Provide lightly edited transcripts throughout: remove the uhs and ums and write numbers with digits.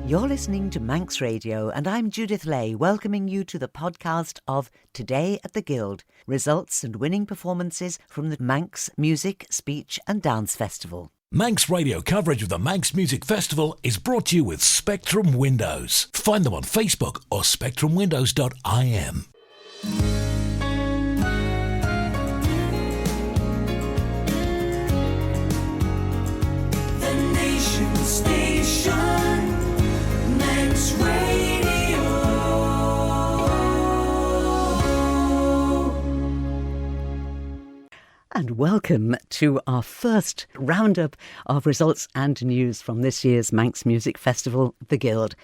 You're listening to Manx Radio, and I'm Judith Lay, welcoming you to the podcast of Today at the Guild, results and winning performances from the Manx Music, Speech and Dance Festival. Manx Radio coverage of the Manx Music Festival is brought to you with Spectrum Windows. Find them on Facebook or spectrumwindows.im. The Nation Station, Manx Radio. And welcome to our first roundup of results and news from this year's Manx Music Festival, the Guild.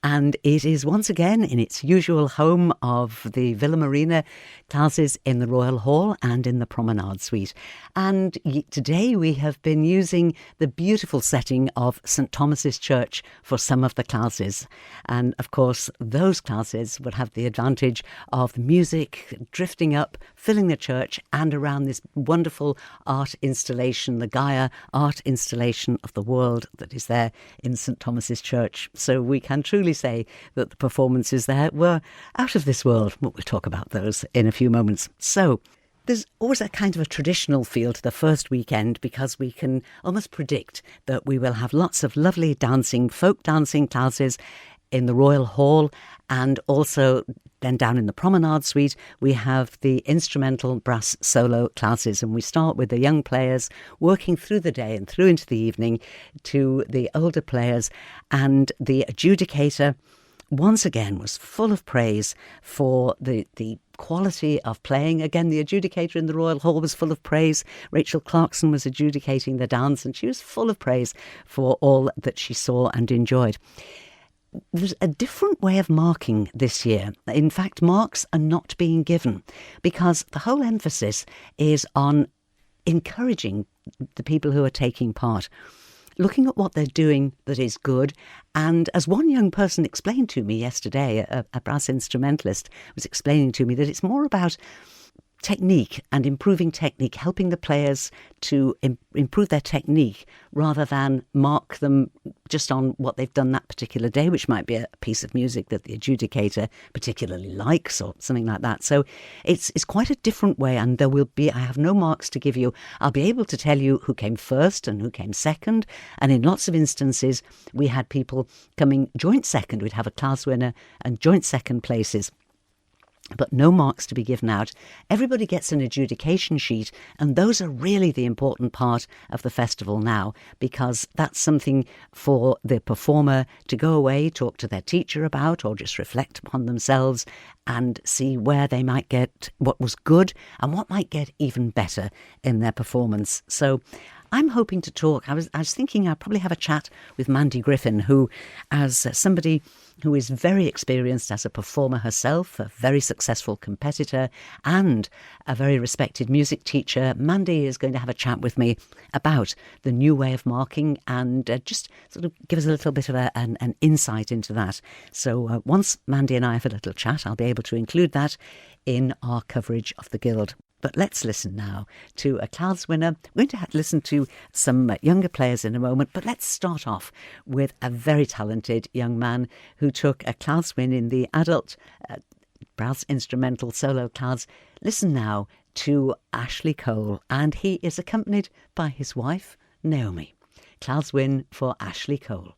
And it is once again in its usual home of the Villa Marina classes in the Royal Hall and in the Promenade Suite. And today we have been using the beautiful setting of St Thomas's Church for some of the classes. And of course, those classes would have the advantage of the music drifting up, filling the church and around this wonderful art installation, the Gaia art installation of the world that is there in St Thomas's Church. So we can truly say that the performances there were out of this world. We'll talk about those in a few moments. So there's always a kind of a traditional feel to the first weekend because we can almost predict that we will have lots of lovely dancing, folk dancing classes in the Royal Hall, and also then down in the Promenade Suite we have the instrumental brass solo classes, and we start with the young players working through the day and through into the evening to the older players, and the adjudicator once again was full of praise for the quality of playing. Again, the adjudicator in the Royal Hall was full of praise. Rachel Clarkson was adjudicating the dance, and she was full of praise for all that she saw and enjoyed. There's a different way of marking this year. In fact, marks are not being given because the whole emphasis is on encouraging the people who are taking part, looking at what they're doing that is good. And as one young person explained to me yesterday, a brass instrumentalist was explaining to me that it's more about technique and improving technique, helping the players to improve their technique rather than mark them just on what they've done that particular day, which might be a piece of music that the adjudicator particularly likes or something like that. So it's quite a different way, and there will be, I have no marks to give you. I'll be able to tell you who came first and who came second, and in lots of instances we had people coming joint second. We'd have a class winner and joint second places, but no marks to be given out. Everybody gets an adjudication sheet, and those are really the important part of the festival now, because that's something for the performer to go away, talk to their teacher about, or just reflect upon themselves and see where they might get what was good and what might get even better in their performance. So I'm hoping to talk. I was thinking I'd probably have a chat with Mandy Griffin, who, as somebody who is very experienced as a performer herself, a very successful competitor and a very respected music teacher, Mandy is going to have a chat with me about the new way of marking and just sort of give us a little bit of an insight into that. So once Mandy and I have a little chat, I'll be able to include that in our coverage of the Guild. But let's listen now to a class winner. We're going to listen to some younger players in a moment, but let's start off with a very talented young man who took a class win in the adult brass instrumental solo class. Listen now to Ashley Cole, and he is accompanied by his wife, Naomi. Class win for Ashley Cole.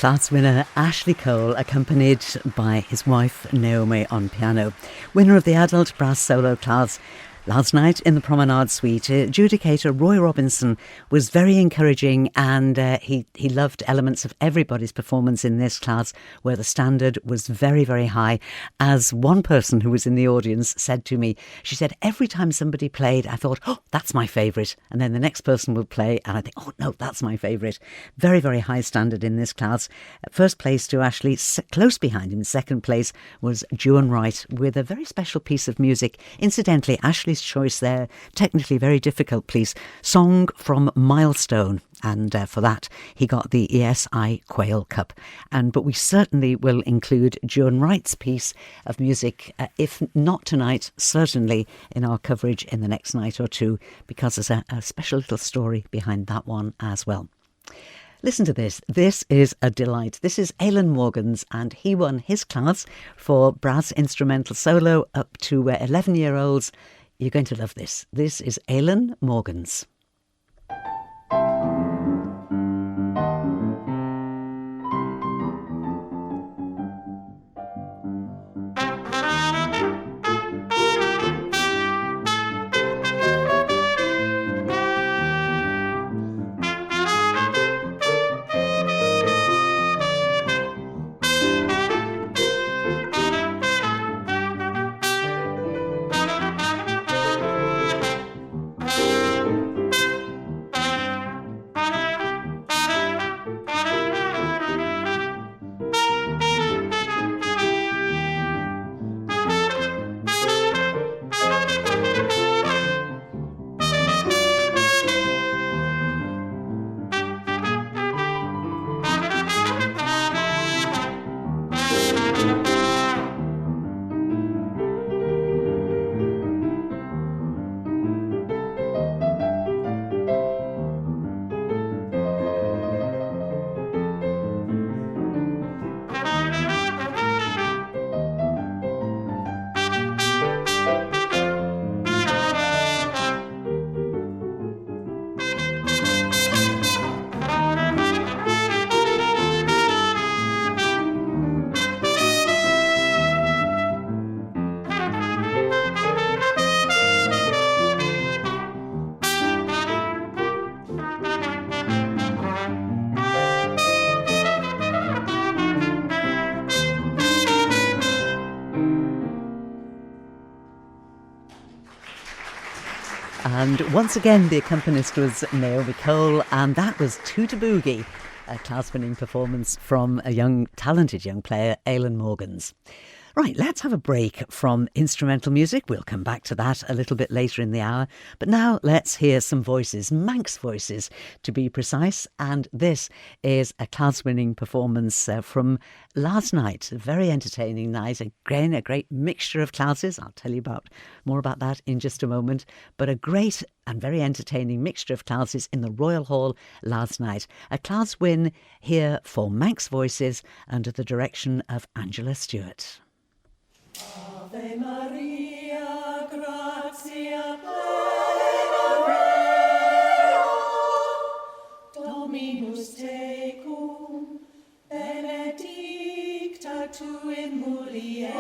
Class winner Ashley Cole, accompanied by his wife Naomi on piano. Winner of the adult brass solo class last night in the Promenade Suite. Adjudicator Roy Robinson was very encouraging, and he loved elements of everybody's performance in this class, where the standard was very, very high. As one person who was in the audience said to me, she said, every time somebody played, I thought, oh, that's my favourite. And then the next person would play, and I think, oh, no, that's my favourite. Very, very high standard in this class. First place to Ashley. Close behind him, second place, was Juan Wright with a very special piece of music. Incidentally, Ashley's choice there, technically very difficult piece, song from Milestone, and for that he got the ESI Quail Cup. But we certainly will include Juan Wright's piece of music, if not tonight, certainly in our coverage in the next night or two, because there's a special little story behind that one as well. Listen to this. This is a delight. This is Aelan Morgans, and he won his class for brass instrumental solo up to 11-year-olds. You're going to love this. This is Aelan Morgans. And once again, the accompanist was Naomi Cole, and that was Two To Boogie, a class-winning performance from a talented young player, Aelan Morgans. Right, let's have a break from instrumental music. We'll come back to that a little bit later in the hour. But now let's hear some voices, Manx Voices to be precise. And this is a class-winning performance from last night. A very entertaining night. Again, a great mixture of classes. I'll tell you more about that in just a moment. But a great and very entertaining mixture of classes in the Royal Hall last night. A class win here for Manx Voices under the direction of Angela Stewart. Ave Maria, gratia plena, Dominus tecum, benedicta tu in mulieribus,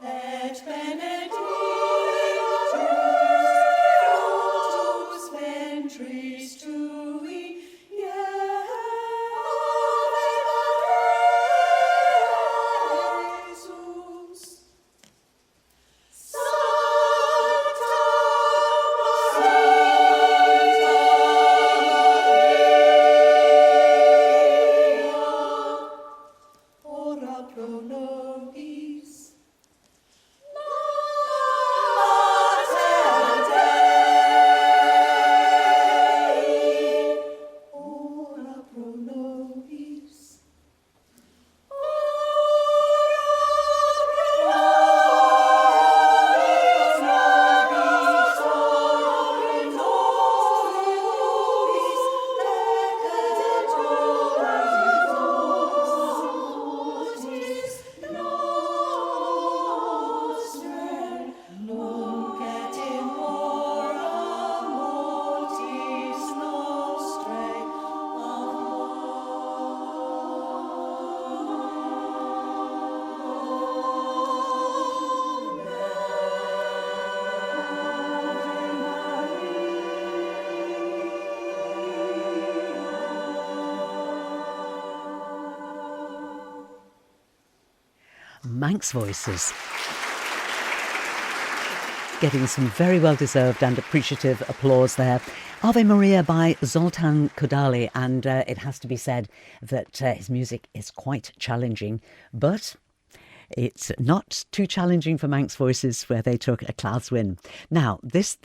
et benedictus fructus ventris tui, Manx Voices. Getting some very well-deserved and appreciative applause there. Ave Maria by Zoltan Kodaly, and it has to be said that his music is quite challenging, but it's not too challenging for Manx Voices, where they took a class win. Now, this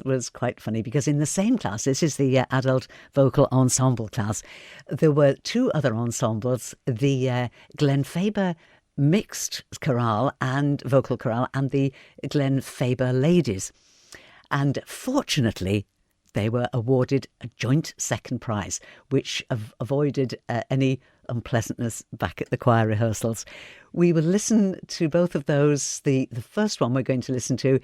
was quite funny, because in the same class, this is the adult vocal ensemble class, there were two other ensembles, the Glenfaba mixed chorale and vocal chorale and the Glenfaba ladies. And fortunately, they were awarded a joint second prize, which avoided any unpleasantness back at the choir rehearsals. We will listen to both of those. The first one we're going to listen to,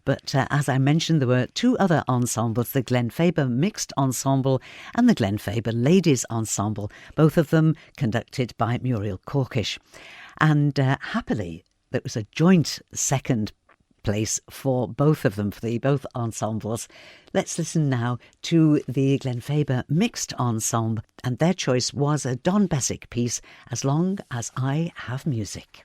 but as I mentioned, there were two other ensembles, the Glenfaba Mixed Ensemble and the Glenfaba Ladies Ensemble, both of them conducted by Muriel Corkish. And happily, there was a joint second place for both of them, for both ensembles. Let's listen now to the Glenfaba Mixed Ensemble, and their choice was a Don Besig piece, As Long As I Have Music.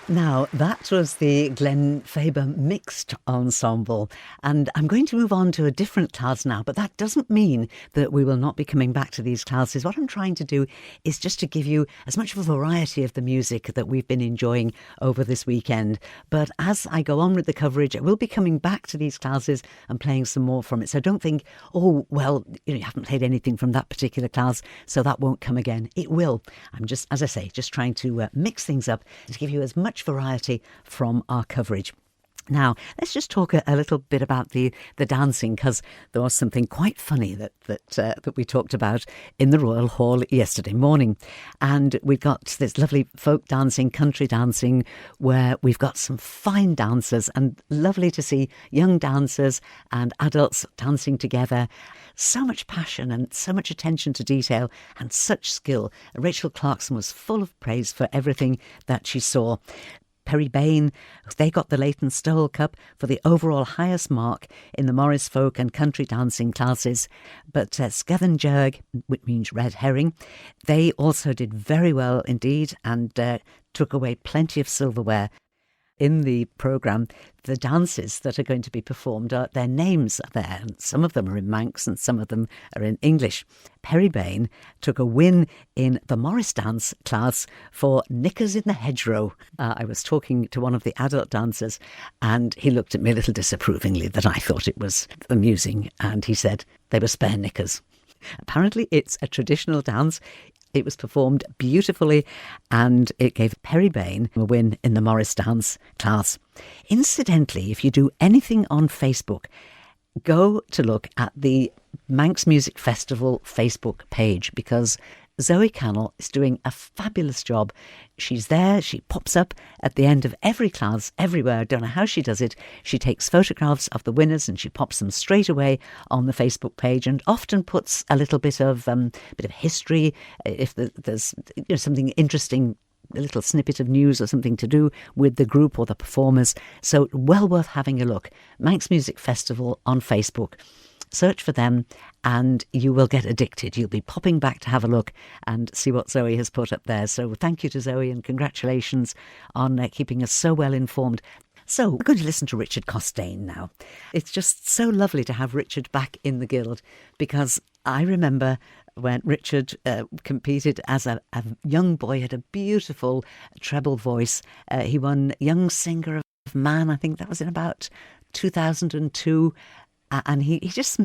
Now, that was the Glenfaba Mixed Ensemble, and I'm going to move on to a different class now, but that doesn't mean that we will not be coming back to these classes. What I'm trying to do is just to give you as much of a variety of the music that we've been enjoying over this weekend. But as I go on with the coverage, I will be coming back to these classes and playing some more from it. So don't think, oh, well, you haven't played anything from that particular class, so that won't come again. It will. I'm just, as I say, just trying to mix things up and to give you as much variety from our coverage. Now, let's just talk a little bit about the dancing, because there was something quite funny that we talked about in the Royal Hall yesterday morning. And we've got this lovely folk dancing, country dancing, where we've got some fine dancers, and lovely to see young dancers and adults dancing together. So much passion and so much attention to detail and such skill. Rachel Clarkson was full of praise for everything that she saw. Perry Bain, they got the Leighton Stowell Cup for the overall highest mark in the Morris folk and country dancing classes. But Skevan Jurg, which means red herring, they also did very well indeed, and took away plenty of silverware. In the programme, the dances that are going to be performed, their names are there, and some of them are in Manx and some of them are in English. Perry Bain took a win in the Morris dance class for Knickers in the Hedgerow. I was talking to one of the adult dancers, and he looked at me a little disapprovingly that I thought it was amusing, and he said they were spare knickers. Apparently it's a traditional dance. It was performed beautifully, and it gave Perry Bain a win in the Morris dance class. Incidentally, if you do anything on Facebook, go to look at the Manx Music Festival Facebook page, because Zoe Cannell is doing a fabulous job. She's there, she pops up at the end of every class, everywhere. I don't know how she does it. She takes photographs of the winners and she pops them straight away on the Facebook page, and often puts a little bit of history, if there's something interesting, a little snippet of news or something to do with the group or the performers. So well worth having a look. Manx Music Festival on Facebook. Search for them and you will get addicted. You'll be popping back to have a look and see what Zoe has put up there. So thank you to Zoe, and congratulations on keeping us so well informed. So we're going to listen to Richard Costain now. It's just so lovely to have Richard back in the Guild, because I remember when Richard competed as a young boy, had a beautiful treble voice. He won Young Singer of Man, I think that was in about 2002. And he just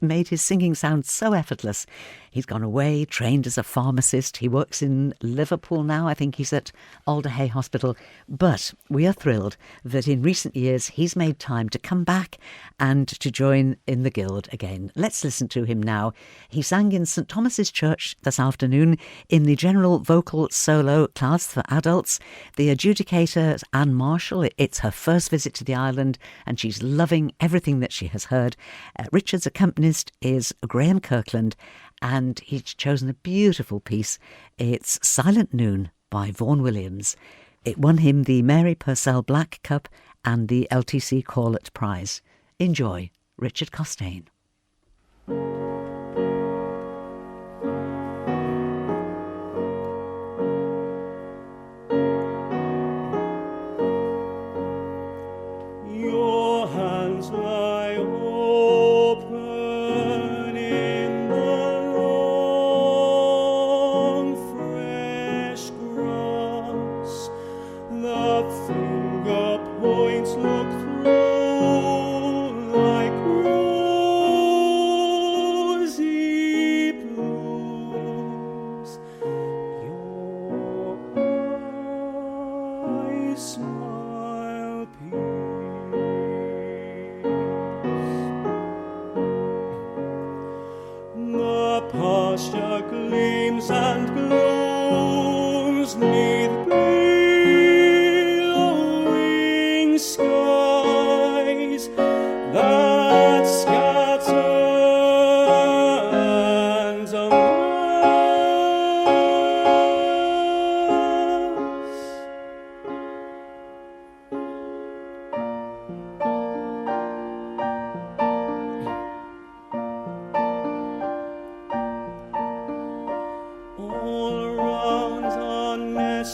made his singing sound so effortless. He's gone away, trained as a pharmacist. He works in Liverpool now. I think he's at Alderhay Hospital. But we are thrilled that in recent years he's made time to come back and to join in the Guild again. Let's listen to him now. He sang in St Thomas's Church this afternoon in the general vocal solo class for adults. The adjudicator, Anne Marshall, it's her first visit to the island and she's loving everything that she has heard. Richard's accompanist is Graham Kirkland, and he's chosen a beautiful piece. It's Silent Noon by Vaughan-Williams. It won him the Mary Purcell Black Cup and the LTC Corlett Prize. Enjoy, Richard Costain. Your hands lie open in the long fresh grass. The finger points look through like rosy blooms. Your eyes smile peace. The pasture gleams and glooms 'neath billowing skies that scatter and amass. All around are nests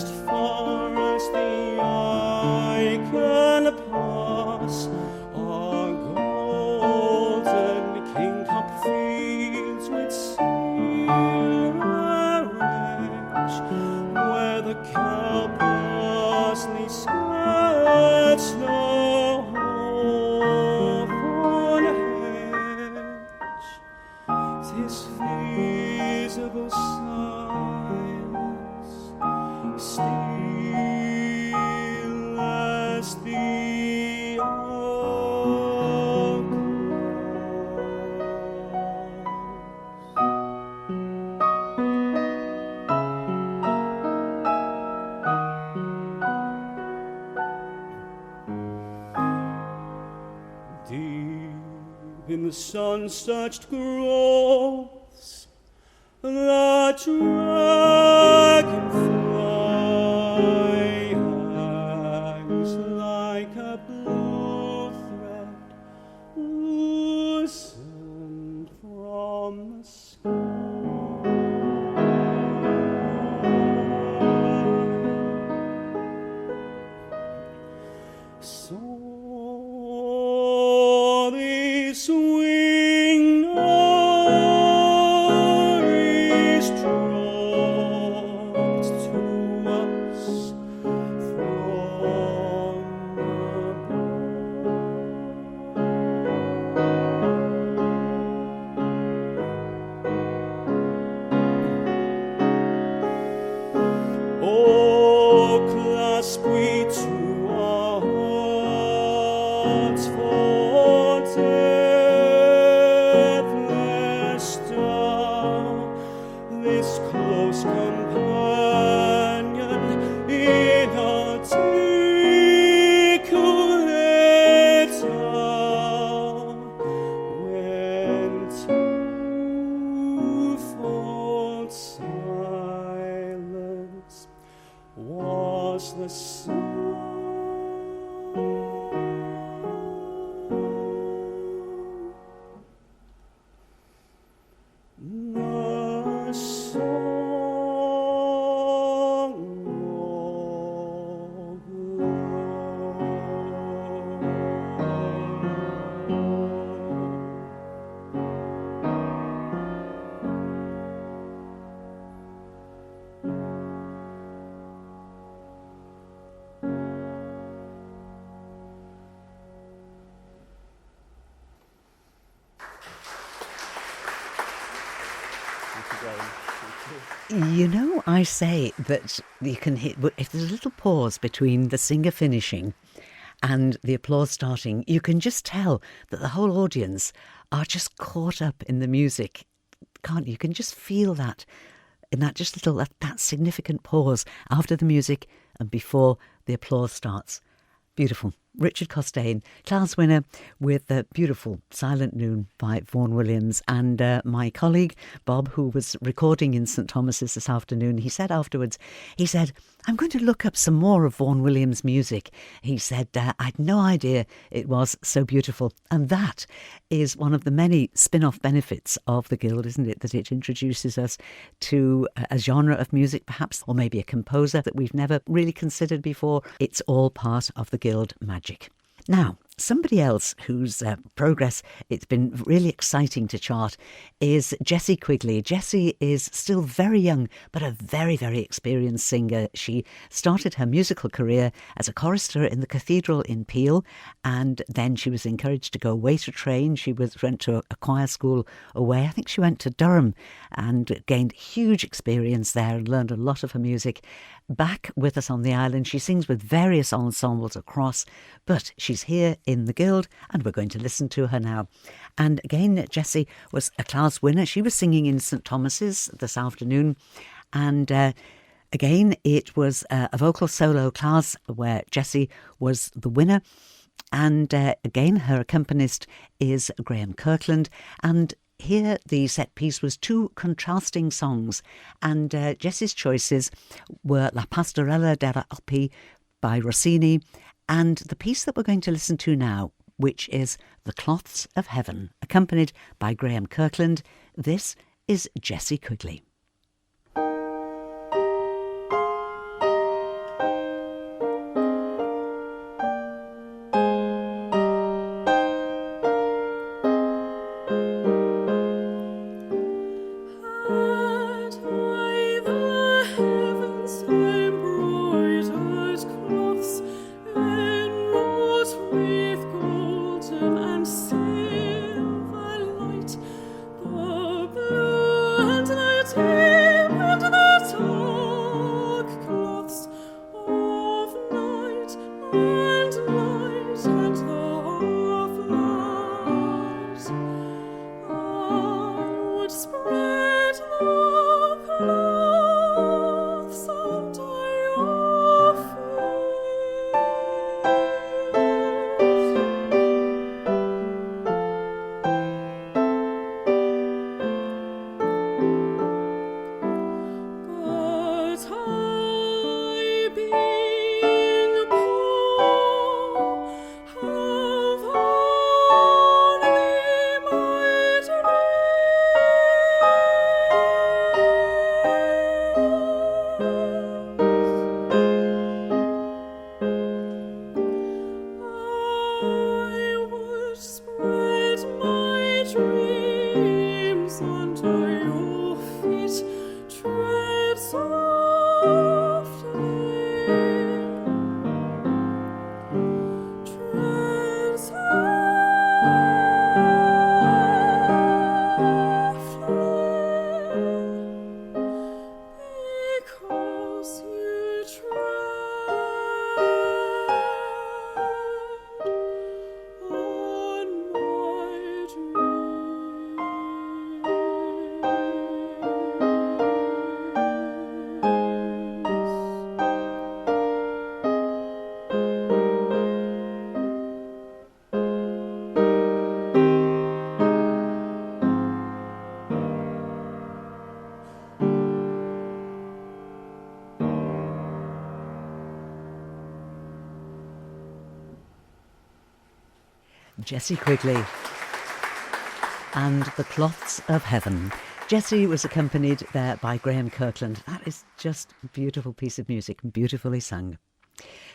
sun-searched groves, the dragonfly hangs like a blue thread loosened from the sky. So this wing is dropped to us from above. Oh, clasp we to our hearts for deathless star, this close companion in articulate hour, when twofold silence was the sound. The song of You know, I say that you can hear, if there's a little pause between the singer finishing and the applause starting, you can just tell that the whole audience are just caught up in the music, can't you? You can just feel that in that just little, that significant pause after the music and before the applause starts. Beautiful. Richard Costain, class winner with the beautiful Silent Noon by Vaughan-Williams. And my colleague, Bob, who was recording in St Thomas's this afternoon, he said afterwards, he said, I'm going to look up some more of Vaughan-Williams' music. He said, I had no idea it was so beautiful. And that is one of the many spin-off benefits of the Guild, isn't it? That it introduces us to a genre of music, perhaps, or maybe a composer that we've never really considered before. It's all part of the Guild magic. Now, somebody else whose progress it's been really exciting to chart is Jessie Quigley. Jessie is still very young, but a very, very experienced singer. She started her musical career as a chorister in the cathedral in Peel, and then she was encouraged to go away to train. She went to a choir school away. I think she went to Durham and gained huge experience there and learned a lot of her music. Back with us on the island, she sings with various ensembles across, but she's here in the Guild and we're going to listen to her now. And again, Jessie was a class winner. She was singing in St Thomas's this afternoon, and again it was a vocal solo class where Jessie was the winner. And again, her accompanist is Graham Kirkland, and here the set piece was two contrasting songs, and Jessie's choices were La Pastorella della Oppi by Rossini and the piece that we're going to listen to now, which is The Cloths of Heaven, accompanied by Graham Kirkland. This is Jessie Quigley. And Jessie Quigley and the Cloths of Heaven. Jessie was accompanied there by Graham Kirkland. That is just a beautiful piece of music, beautifully sung.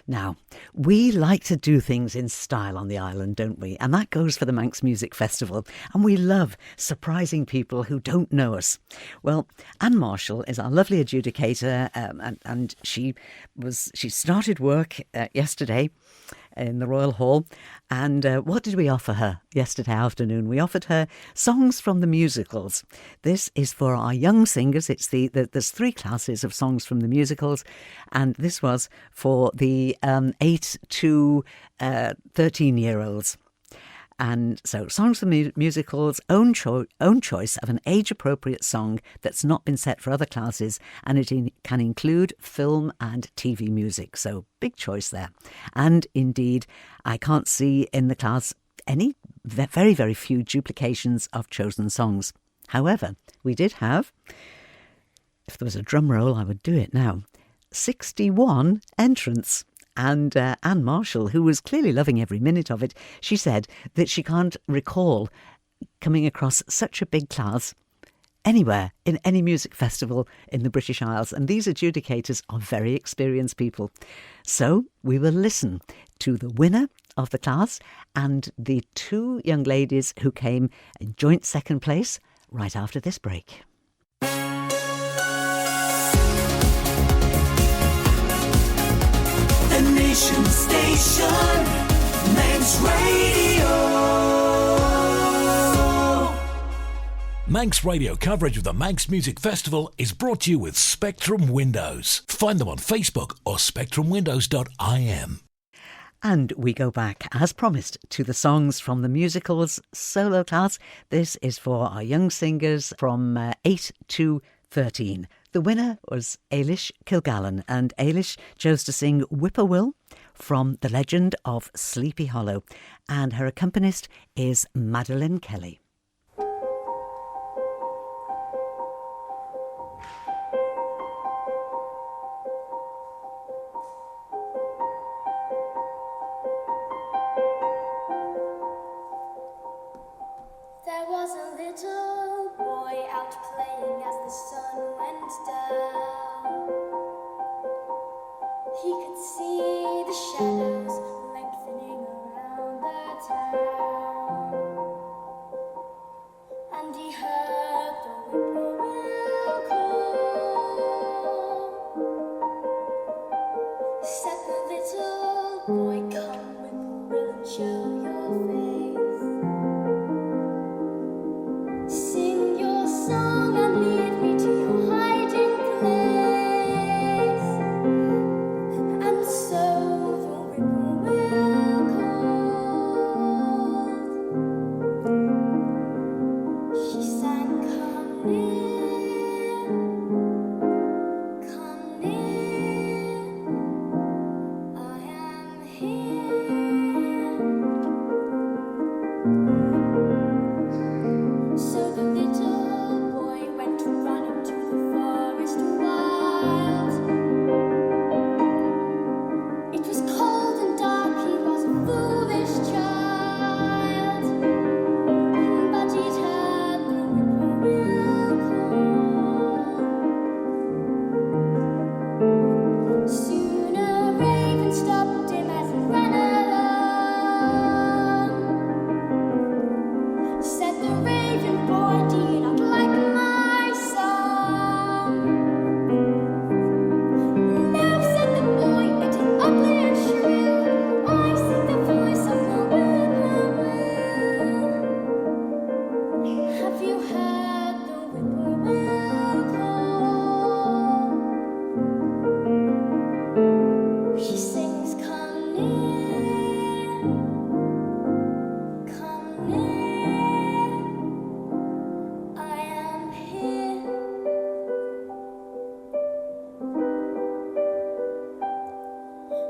Now, we like to do things in style on the island, don't we? And that goes for the Manx Music Festival. And we love surprising people who don't know us. Well, Anne Marshall is our lovely adjudicator, and she started work yesterday in the Royal Hall. And what did we offer her yesterday afternoon? We offered her songs from the musicals. This is for our young singers. It's there's 3 classes of songs from the musicals, and this was for the 8 to 13-year-olds. And so, songs from musicals, own choice of an age-appropriate song that's not been set for other classes, and it can include film and TV music. So, big choice there. And indeed, I can't see in the class any very, very few duplications of chosen songs. However, we did have, if there was a drum roll, I would do it now, 61 entrants. And Anne Marshall, who was clearly loving every minute of it, she said that she can't recall coming across such a big class anywhere in any music festival in the British Isles. And these adjudicators are very experienced people. So we will listen to the winner of the class and the 2 young ladies who came in joint second place right after this break. Nation Station, Manx Radio. Manx Radio coverage of the Manx Music Festival is brought to you with Spectrum Windows. Find them on Facebook or spectrumwindows.im. And we go back, as promised, to the songs from the musicals solo class. This is for our young singers from 8 to 13. The winner was Ailish Kilgallen, and Ailish chose to sing Whippoorwill from The Legend of Sleepy Hollow, and her accompanist is Madeline Kelly. There was a little boy out playing as the sun went down. He could see the shadows lengthening around the town, and he heard the whippoorwill call. Said the little boy, "Come, whippoorwill, and show your face. Sing your song and lead me to your hiding place." And so the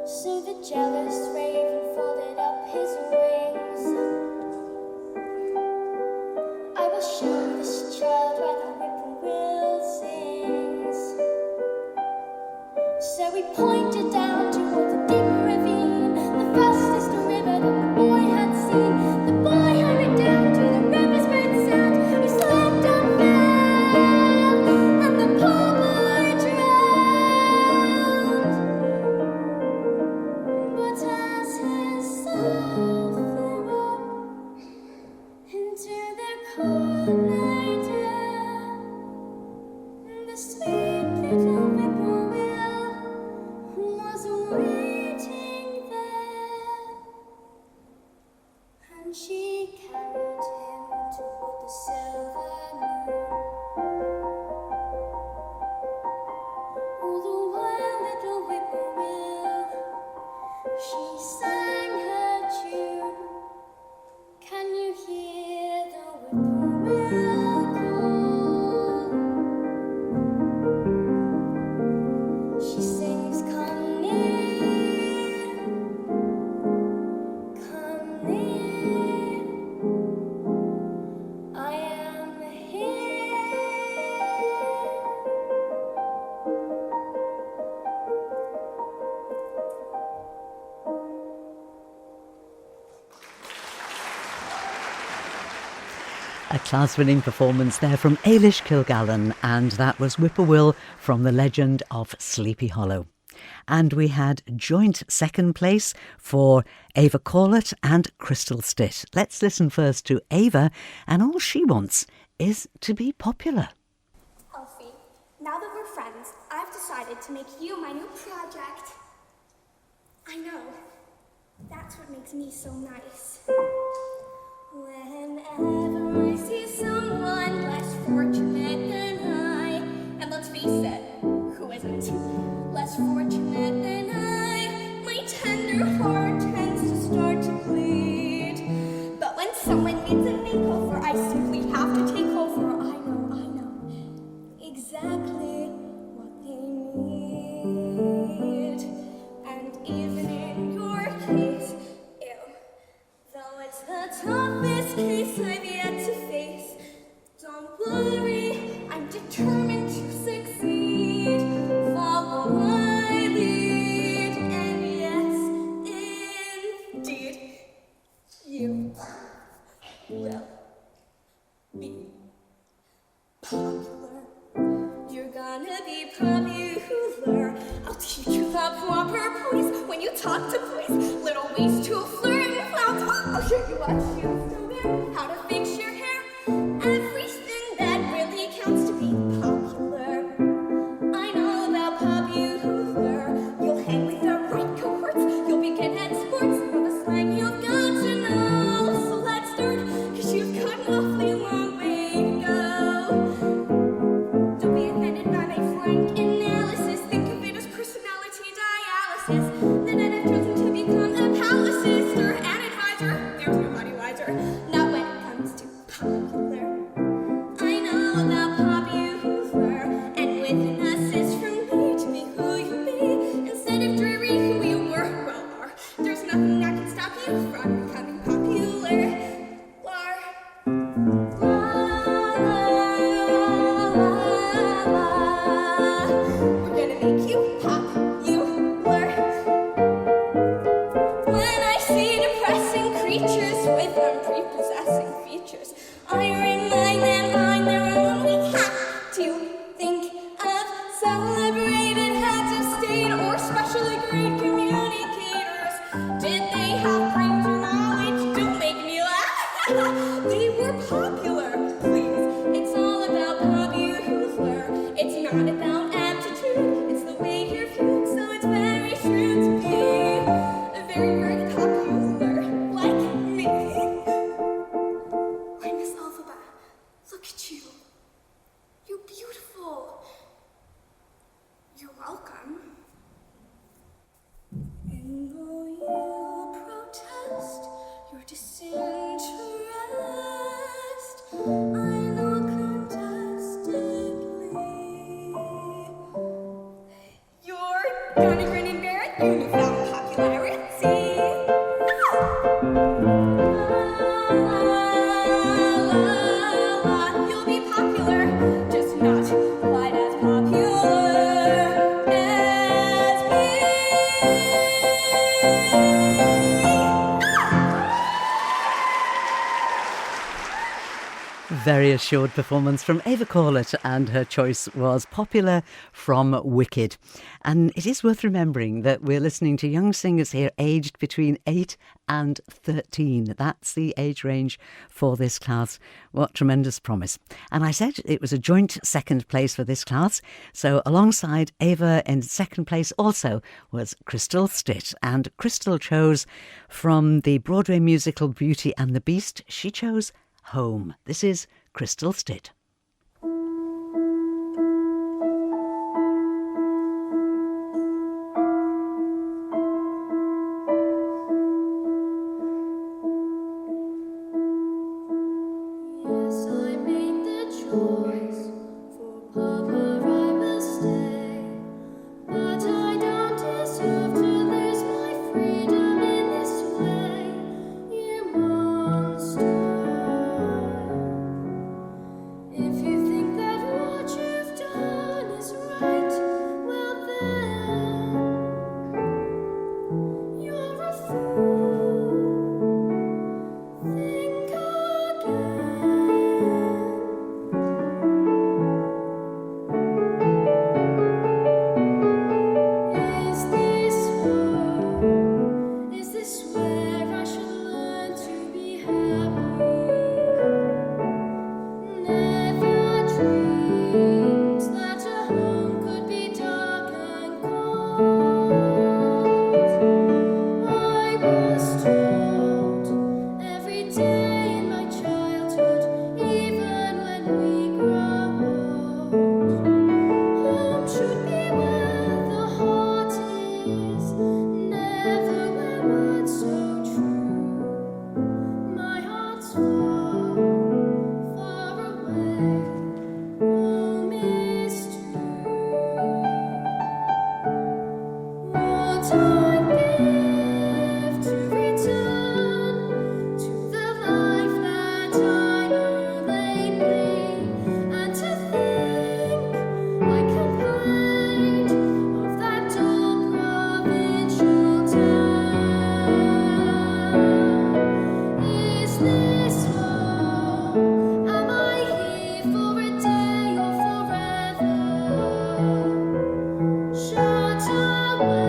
So the jealous raven folded up his wings. I will show this child where the whippoorwill sings. So we pointed down toward the deep ravine, the fastest river that the boy had seen. The boy hurried down to the river's red sand. He slipped and fell, and the poor boy drowned. But as his soul flew up into the cold night air, the sweet little whippoorwill was waiting there, and she carried him toward the silver moon. All the while, little whippoorwill, she sang her tune. Can you hear the whippoorwill call? She sings, come near, I am here. A class-winning performance there from Ailish Kilgallen, and that was Whippoorwill from The Legend of Sleepy Hollow. And we had joint second place for Ava Corlett and Crystal Stitt. Let's listen first to Ava, and all she wants is to be popular. Elfie, now that we're friends, I've decided to make you my new project. I know. That's what makes me so nice. Whenever I see someone less fortunate than I, and let's face it, who isn't? Less fortunate than I, my tender heart tends to start to bleed. But when someone needs a makeover, I simply have to take over. I know exactly what they need. And even in your case, though it's the toughest case I've yet to face, don't worry, I'm determined to succeed. Follow my lead, and yes, indeed, you will be popular. You're gonna be popular. I'll teach you the proper poise when you talk to boys. Little ways to flirt and flounce. I'll show you what you wear, how to fix your hair, everything that really counts to be popular. I know about popular. You'll hang with the right cohorts. You'll be good at sports. All the slang you've got to know. So let's start, 'cause you've got an awfully long way to go. Don't be offended by my frank analysis. Think of it as personality dialysis. Then I'd have chosen to become a palace sister, an advisor. There's nobody wiser. Not when it comes to popular. I know about popular, and with an assist from me to be who you be, instead of dreary who you were, well, there's nothing that can stop you from becoming popular. We're gonna make you popular. When I see depressing creatures with unprepossessing features, I remind them on their own. We have to think of celebrated heads of state or specially great communicators. Did they have brains or knowledge? Don't make me laugh. They were popular, please. It's all about popular. It's not about aptitude. It's the way you're viewed, so it's very true to be very, very popular, like me. Why, Miss Elphaba, look at you. You're beautiful. You're welcome. And though you protest your disinterest, I know contestably you're gonna grin and bear it. You found Very assured performance from Ava Corlett, and her choice was Popular from Wicked. And it is worth remembering that we're listening to young singers here aged between 8 and 13. That's the age range for this class. What tremendous promise. And I said it was a joint second place for this class. So alongside Ava in second place also was Crystal Stitt. And Crystal chose from the Broadway musical Beauty and the Beast. She chose Home. This is Crystal Stitt. Yes, I made the choice. For Papa I will stay. But I don't deserve to lose my freedom in this way, you monster. If you think that what you've done is right, well then you're a fool. Think again. Is this where I should learn to be happy? Never dreamed that a home could be dark and cold. I was told every day in my childhood, even when we grow old, home should be where the heart is, never where words so true. My heart's far, far away. Home is true. What I'd give to return to the life that I knew lately, and to think I complained of that dull provincial town. Is this home? Am I here for a day or forever? Shut away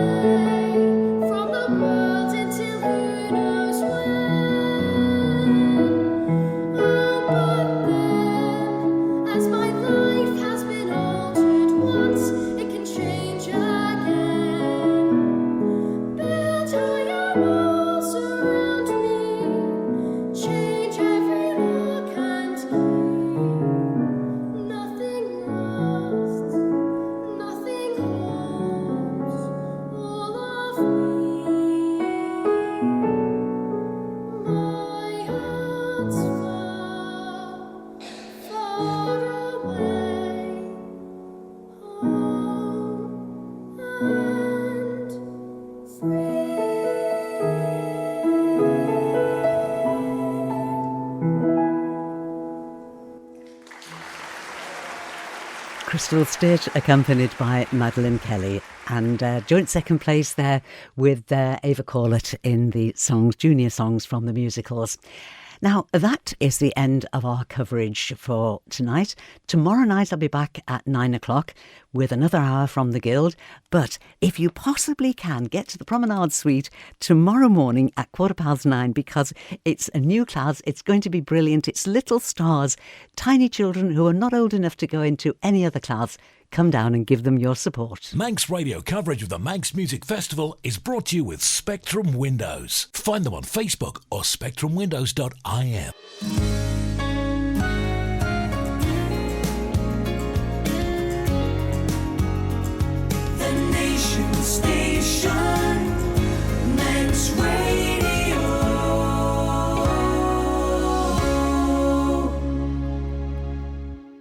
from the world until who knows when. Oh, but then, as my life has been altered once, it can change again. Build higher walls around me, change every lock and key. Nothing lasts, nothing holds all of me. My heart's far, far away. Home and free. Crystal Stitt, accompanied by Madeleine Kelly, and joint second place there with Ava Corlett in the songs, junior songs from the musicals. Now, that is the end of our coverage for tonight. Tomorrow night I'll be back at 9 o'clock with another hour from the Guild. But if you possibly can, get to the Promenade Suite tomorrow morning at 9:15, because it's a new class. It's going to be brilliant. It's little stars, tiny children who are not old enough to go into any other class. Come down and give them your support. Manx radio coverage of the Manx Music Festival is brought to you with Spectrum Windows. Find them on Facebook or spectrumwindows.im. The nation state.